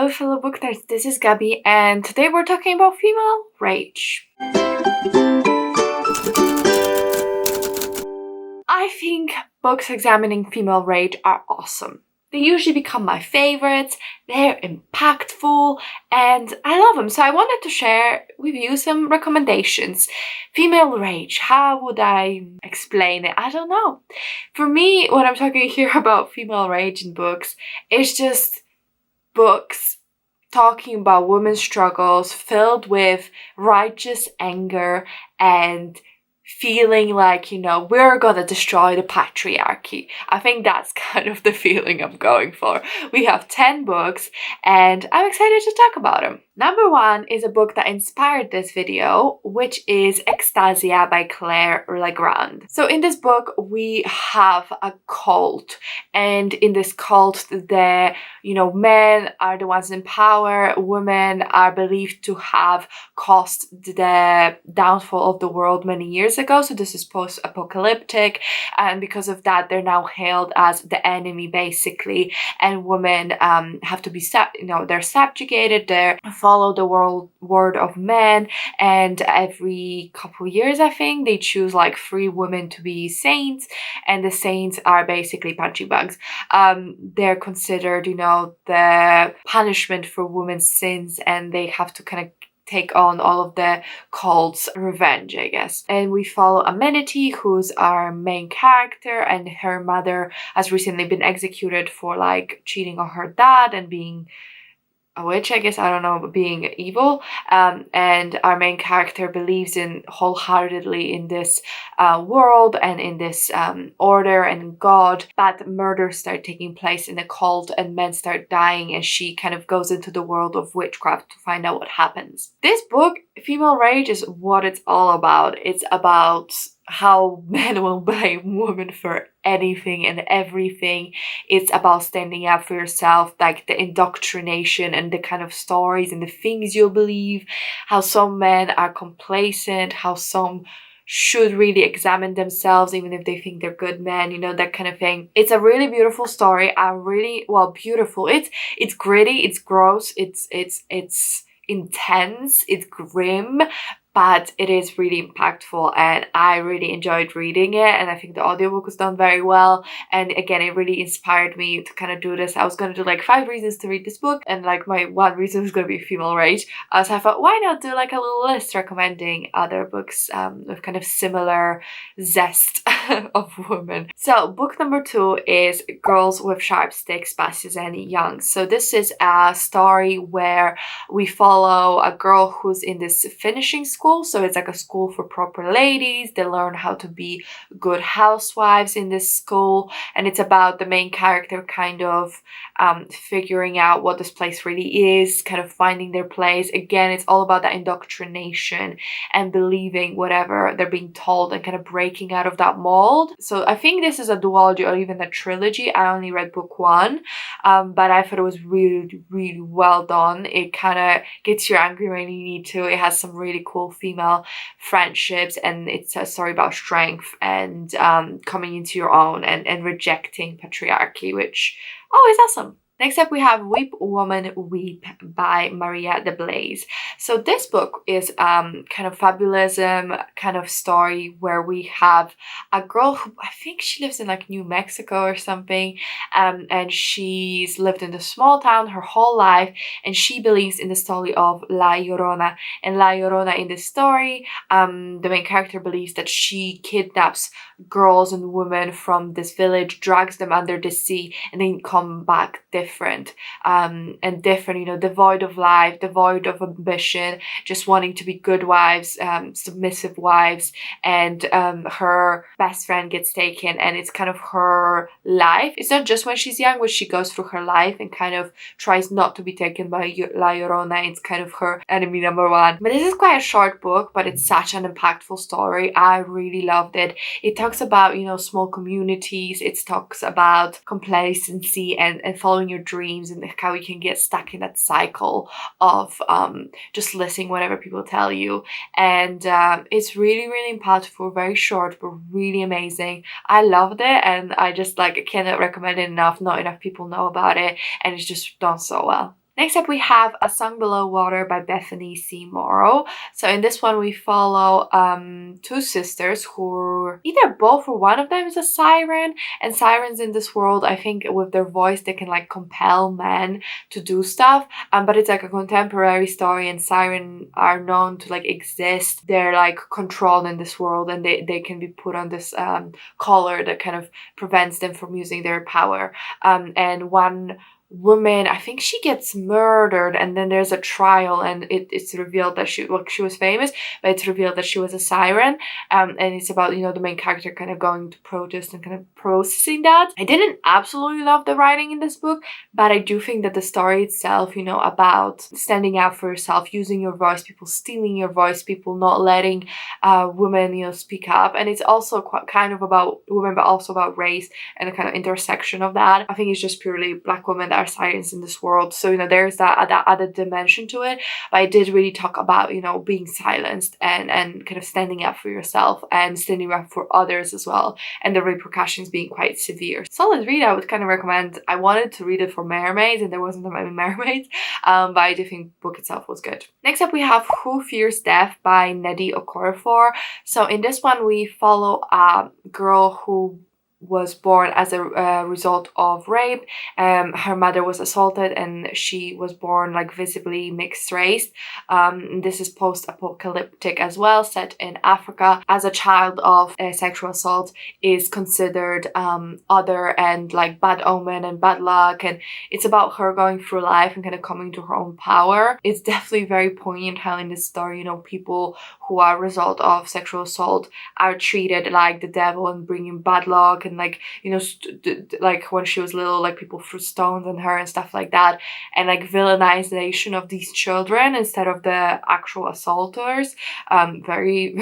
Hello fellow book nerds, this is Gabby and today we're talking about female rage. I think books examining female rage are awesome. They usually become my favorites, they're impactful, and I love them. So I wanted to share with you some recommendations. Female rage, how would I explain it? I don't know. For me, when I'm talking here about female rage in books, it's just books talking about women's struggles filled with righteous anger and feeling like, we're gonna destroy the patriarchy. I think that's kind of the feeling I'm going for. We have 10 books and I'm excited to talk about them. Number 1 is a book that inspired this video, which is Extasia by Claire Legrand. So in this book, we have a cult, and in this cult, the men are the ones in power, women are believed to have caused the downfall of the world many years ago. So this is post-apocalyptic, and because of that, they're now hailed as the enemy, basically. And women have to be, they're subjugated, they're follow the word of men, and every couple years, I think, they choose like 3 women to be saints, and the saints are basically punching bugs. They're considered, the punishment for women's sins, and they have to kind of take on all of the cult's revenge, I guess. And we follow Amenity, who's our main character, and her mother has recently been executed for like cheating on her dad and being a witch, I guess, I don't know, but being evil. And our main character believes wholeheartedly in this world and in this order and God. But murders start taking place in the cult and men start dying, and she kind of goes into the world of witchcraft to find out what happens. This book, Female Rage, is what it's all about. It's about how men will blame women for anything and everything. It's about standing up for yourself, like the indoctrination and the kind of stories and the things you believe, how some men are complacent, how some should really examine themselves even if they think they're good men, that kind of thing. It's a really beautiful story. Beautiful. It's gritty, it's gross, it's intense, it's grim, but it is really impactful, and I really enjoyed reading it, and I think the audiobook was done very well. And again, it really inspired me to kind of do this. I was going to do like 5 reasons to read this book, and like my 1 reason was going to be Female Rage. So I thought, why not do like a little list recommending other books with kind of similar zest of women. So book number 2 is Girls with Sharp Sticks by Suzanne Young. So this is a story where we follow a girl who's in this finishing school. So it's like a school for proper ladies. They learn how to be good housewives in this school, and it's about the main character kind of figuring out what this place really is, kind of finding their place. Again, it's all about that indoctrination and believing whatever they're being told and kind of breaking out of that mold. So I think this is a duology or even a trilogy. I only read book 1, but I thought it was really, really well done. It kind of gets you angry when you need to. It has some really cool female friendships, and it's a story about strength and coming into your own and rejecting patriarchy, which is awesome. Next up, we have Weep Woman Weep by Maria de Blaise. So this book is kind of fabulism kind of story where we have a girl who, I think she lives in like New Mexico or something, and she's lived in a small town her whole life, and she believes in the story of La Llorona. And La Llorona in this story, the main character believes that she kidnaps girls and women from this village, drags them under the sea, and then come back different, devoid of life, devoid of ambition, just wanting to be good wives, submissive wives. And her best friend gets taken, and it's kind of her life. It's not just when she's young, but she goes through her life and kind of tries not to be taken by La Llorona. It's kind of her enemy number 1. But this is quite a short book, but it's such an impactful story. I really loved it. It talks about, small communities. It talks about complacency and following your dreams, and how you can get stuck in that cycle of just listening whatever people tell you. And it's really, really impactful, very short, but really amazing. I loved it, and I just cannot recommend it enough. Not enough people know about it, and it's just done so well. Next up, we have A Song Below Water by Bethany C. Morrow. So in this one, we follow two sisters who either both or one of them is a siren. And sirens in this world, I think with their voice, they can like compel men to do stuff. But it's like a contemporary story, and sirens are known to like exist. They're like controlled in this world, and they can be put on this collar that kind of prevents them from using their power. And one woman, I think she gets murdered, and then there's a trial, and it's revealed that she was famous, but it's revealed that she was a siren. And it's about, you know, the main character kind of going to protest and kind of processing that. I didn't absolutely love the writing in this book, but I do think that the story itself, you know, about standing out for yourself, using your voice, people stealing your voice, people not letting women, you know, speak up, and it's also kind of about women, but also about race and the kind of intersection of that. I think it's just purely Black women that are sirens in this world, so, you know, there's that other dimension to it. But I did really talk about, you know, being silenced and kind of standing up for yourself and standing up for others as well, and the repercussions being quite severe. Solid read. I would kind of recommend. I wanted to read it for mermaids, and there wasn't that many mermaids, but I do think the book itself was good. Next up, we have Who Fears Death by Nnedi Okorafor. So in this one, we follow a girl who was born as a result of rape. Her mother was assaulted, and she was born like visibly mixed race. This is post-apocalyptic as well, set in Africa. As a child of sexual assault is considered other and like bad omen and bad luck, and it's about her going through life and kind of coming to her own power. It's definitely very poignant how in this story, you know, people who are a result of sexual assault are treated like the devil and bringing bad luck, and like, you know, like when she was little, like people threw stones on her and stuff like that, and like villainization of these children instead of the actual assaulters. Very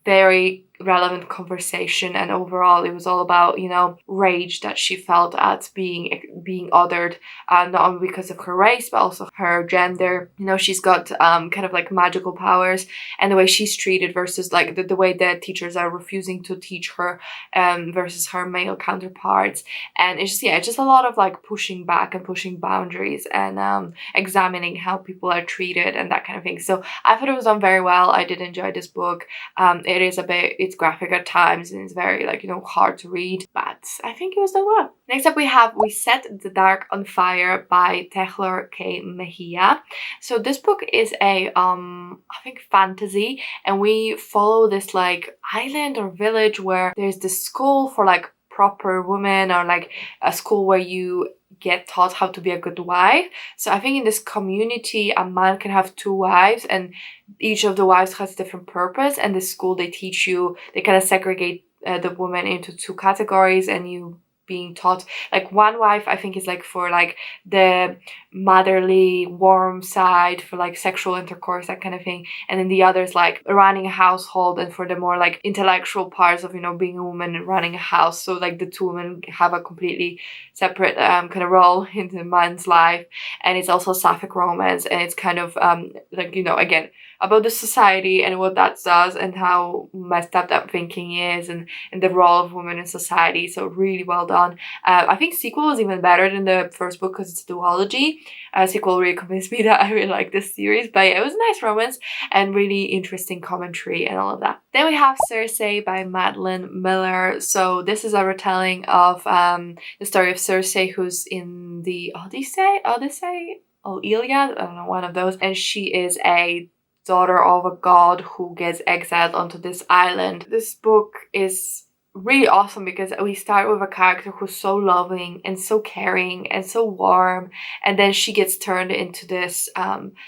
very relevant conversation, and overall it was all about, you know, rage that she felt at being othered, not only because of her race but also her gender. You know, she's got kind of like magical powers, and the way she's treated versus like the way that teachers are refusing to teach her versus her male counterparts. And it's just a lot of like pushing back and pushing boundaries and examining how people are treated and that kind of thing. So I thought it was done very well. I did enjoy this book. It is it's graphic at times, and it's very like, you know, hard to read, but I think it was done well. Next up, we have We Set the Dark on Fire by Tehlor K. Mejia. So this book is a I think fantasy, and we follow this like island or village where there's this school for like proper women, or like a school where you get taught how to be a good wife. So I think in this community, a man can have two wives, and each of the wives has different purpose. And the school, they teach you, they kind of segregate the woman into two categories, and you being taught like one wife I think is like for like the motherly warm side, for like sexual intercourse, that kind of thing, and then the other is like running a household and for the more like intellectual parts of, you know, being a woman and running a house. So like the two women have a completely separate kind of role in the man's life. And it's also sapphic romance, and it's kind of like, you know, again about the society and what that does and how messed up that thinking is, and the role of women in society. So really well done. I think sequel was even better than the first book because it's a duology. Sequel really convinced me that I really like this series, but yeah, it was a nice romance and really interesting commentary and all of that. Then we have Circe by Madeline Miller. So this is a retelling of the story of Circe, who's in the Odyssey or Iliad, I don't know, one of those, and she is a daughter of a god who gets exiled onto this island. This book is really awesome because we start with a character who's so loving and so caring and so warm, and then she gets turned into this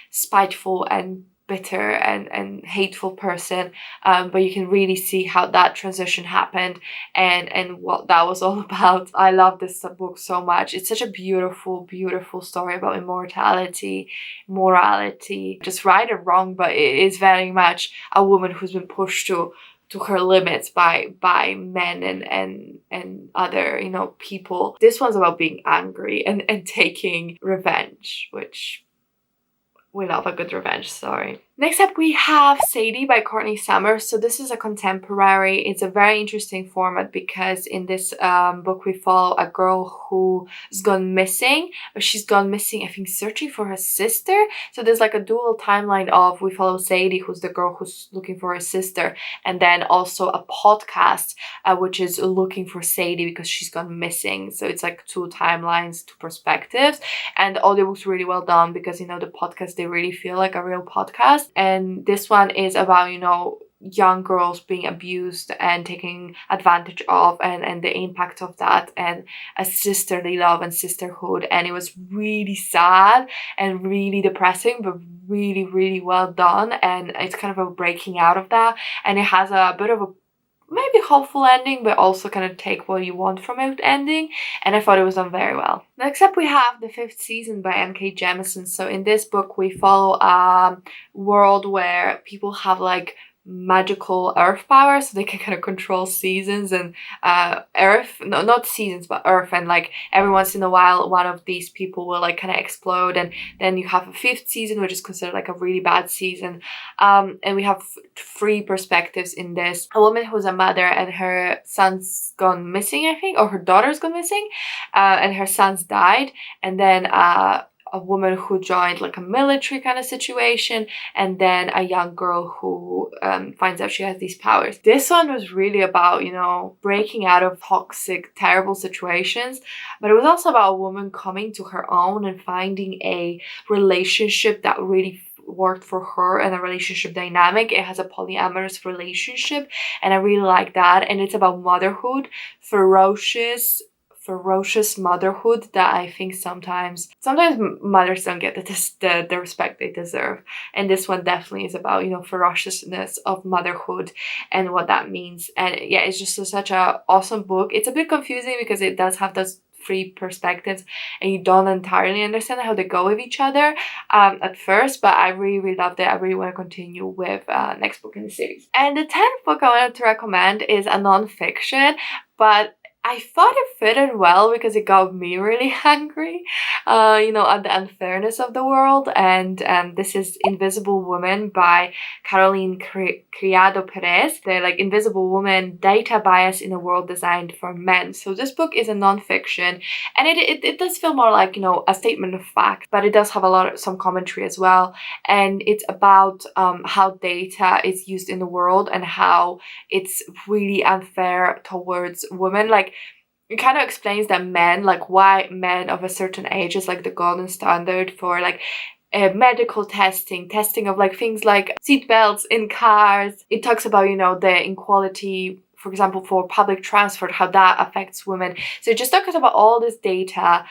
spiteful and bitter and hateful person, but you can really see how that transition happened and what that was all about. I love this book so much. It's such a beautiful story about immortality, morality, just right or wrong, but it is very much a woman who's been pushed to her limits by men and other, you know, people. This one's about being angry and taking revenge, which we love a good revenge story. Next up, we have Sadie by Courtney Summers. So this is a contemporary. It's a very interesting format because in this book we follow a girl who's gone missing, but she's gone missing, I think, searching for her sister. So there's like a dual timeline of we follow Sadie, who's the girl who's looking for her sister, and then also a podcast which is looking for Sadie because she's gone missing. So it's like two timelines, two perspectives, and the audiobook's really well done because, you know, the podcast, they really feel like a real podcast. And this one is about, you know, young girls being abused and taken advantage of, and the impact of that, and a sisterly love and sisterhood. And it was really sad and really depressing, but really, really well done. And it's kind of a breaking out of that, and it has a bit of a maybe hopeful ending, but also kind of take what you want from it ending, and I thought it was done very well. Next up, we have The Fifth Season by N.K. Jemisin. So in this book we follow a world where people have like magical earth power, so they can kind of control seasons and not seasons but earth, and like every once in a while one of these people will like kind of explode, and then you have a fifth season, which is considered like a really bad season, and we have three perspectives in this. A woman who's a mother and her son's gone missing, I think, or her daughter's gone missing, and her son's died, and then a woman who joined like a military kind of situation, and then a young girl who finds out she has these powers. This one was really about, you know, breaking out of toxic, terrible situations, but it was also about a woman coming to her own and finding a relationship that really worked for her, and a relationship dynamic. It has a polyamorous relationship, and I really like that. And it's about motherhood, ferocious motherhood that I think sometimes mothers don't get the respect they deserve. And this one definitely is about, you know, ferociousness of motherhood and what that means. And yeah, it's just such a awesome book. It's a bit confusing because it does have those three perspectives and you don't entirely understand how they go with each other at first, but I really, really loved it. I really want to continue with next book in the series. And the 10th book I wanted to recommend is a non-fiction, but I thought it fitted well because it got me really angry, you know, at the unfairness of the world. And this is Invisible Woman by Caroline Criado Perez. They're like Invisible Woman, Data Bias in a World Designed for Men. So this book is a non-fiction, and it does feel more like, you know, a statement of fact, but it does have some commentary as well. And it's about how data is used in the world and how it's really unfair towards women. Like, it kind of explains that men, like why men of a certain age is like the golden standard for like medical testing of like things like seat belts in cars. It talks about, you know, the inequality, for example, for public transport, how that affects women. So it just talks about all this data,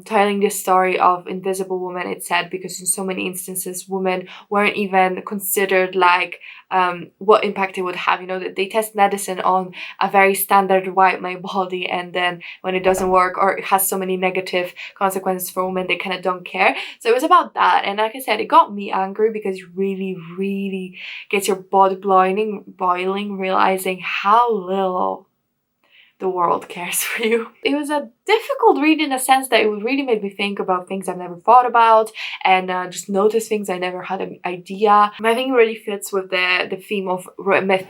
telling this story of Invisible Woman, it said, because in so many instances, women weren't even considered like what impact it would have. You know, that they test medicine on a very standard white male body, and then when it doesn't work or it has so many negative consequences for women, they kind of don't care. So it was about that. And like I said, it got me angry because it really, really gets your blood boiling, realizing how little the world cares for you. It was a difficult read in a sense that it really made me think about things I've never thought about, and just notice things I never had an idea. I think it really fits with the theme of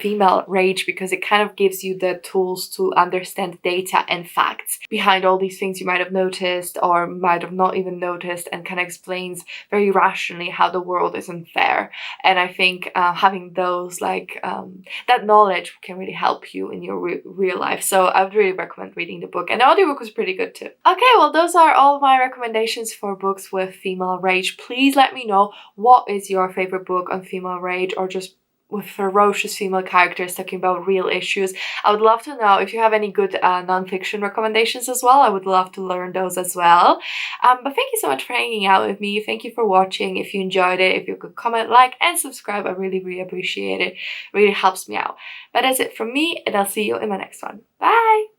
female rage, because it kind of gives you the tools to understand data and facts behind all these things you might have noticed or might have not even noticed, and kind of explains very rationally how the world is unfair. And I think having those that knowledge can really help you in your real life. So I would really recommend reading the book, and the audiobook was pretty good too. Okay, well, those are all my recommendations for books with female rage. Please let me know what is your favorite book on female rage, or just with ferocious female characters talking about real issues. I would love to know if you have any good non-fiction recommendations as well. I would love to learn those as well. But thank you so much for hanging out with me. Thank you for watching. If you enjoyed it, if you could comment, like, and subscribe, I really, really appreciate it. It really helps me out. But that's it from me, and I'll see you in my next one. Bye!